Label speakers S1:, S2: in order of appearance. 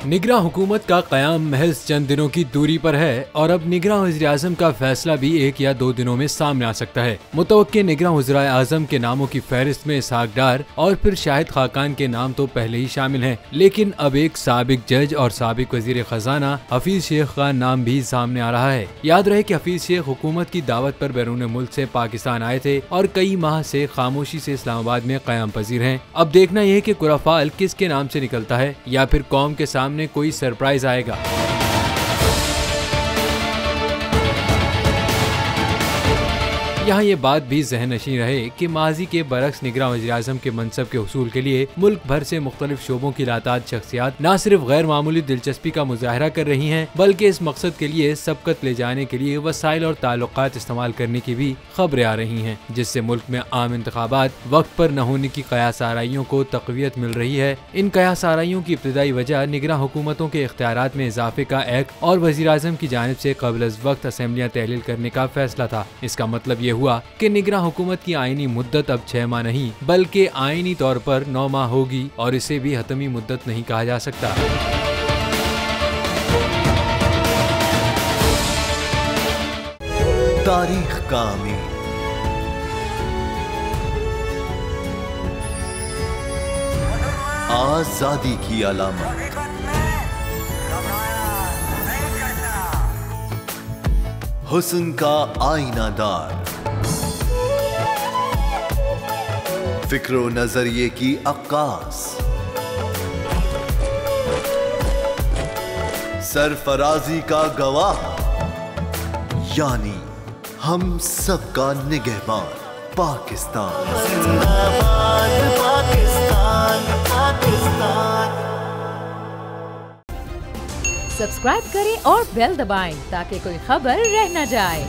S1: निगरां हुकूमत का क़याम महज चंद दिनों की दूरी पर है और अब निगरां वज़ीर-ए-आज़म का फैसला भी 1 या 2 दिनों में सामने आ सकता है। मुतवक्किल निगरां वज़ीर-ए-आज़म के नामों की फहरिस्त में इसहाक डार और फिर शाहिद खाकान के नाम तो पहले ही शामिल हैं, लेकिन अब एक साबिक जज और साबिक वज़ीर खजाना हफीज शेख का नाम भी सामने आ रहा है। याद रहे कि हफीज शेख हुकूमत की दावत पर बैरून मुल्क से पाकिस्तान आए थे और कई माह से खामोशी से इस्लामाबाद में क़याम पजीर हैं। अब देखना यह है कि कुराफाल किसके नाम से निकलता है या फिर कौम के सामने कोई सरप्राइज आएगा। यहाँ ये बात भी ज़हननशीं रहे कि माजी के बरक्स निगरां वज़ीर-ए-आज़म के मनसब के हुसूल के लिए मुल्क भर से मुख्तलिफ शोबों की लाताद शख्सियात न सिर्फ गैर मामूली दिलचस्पी का मुजाहरा कर रही हैं, बल्कि इस मकसद के लिए सबकत ले जाने के लिए वसाइल और ताल्लुकात इस्तेमाल करने की भी खबरें आ रही हैं, जिससे मुल्क में आम इंतखाबात वक्त पर न होने की कयास आराइयों को तक़वियत मिल रही है। इन कयास आराइयों की इब्तदाई वजह निगरां हुकूमतों के इख्तियारात में इजाफे का एक्ट और वज़ीर-ए-आज़म की जानिब से क़ब्ल अज़ वक्त असेंबलियाँ तहलील करने का फैसला था। इसका मतलब ये हुआ कि निगरां हुकूमत की आईनी मुद्दत अब 6 माह नहीं बल्कि आईनी तौर पर 9 माह होगी और इसे भी हतमी मुद्दत नहीं कहा जा सकता।
S2: तारीख का अमीर, आजादी की अलामत, हुस्न का आईनादार, फिक्रो नजरिए की अक्कास, सरफराजी का गवाह, यानी हम सबका निगहबान पाकिस्तान।
S3: सब्सक्राइब करें और बेल दबाएं ताकि कोई खबर रह न जाए।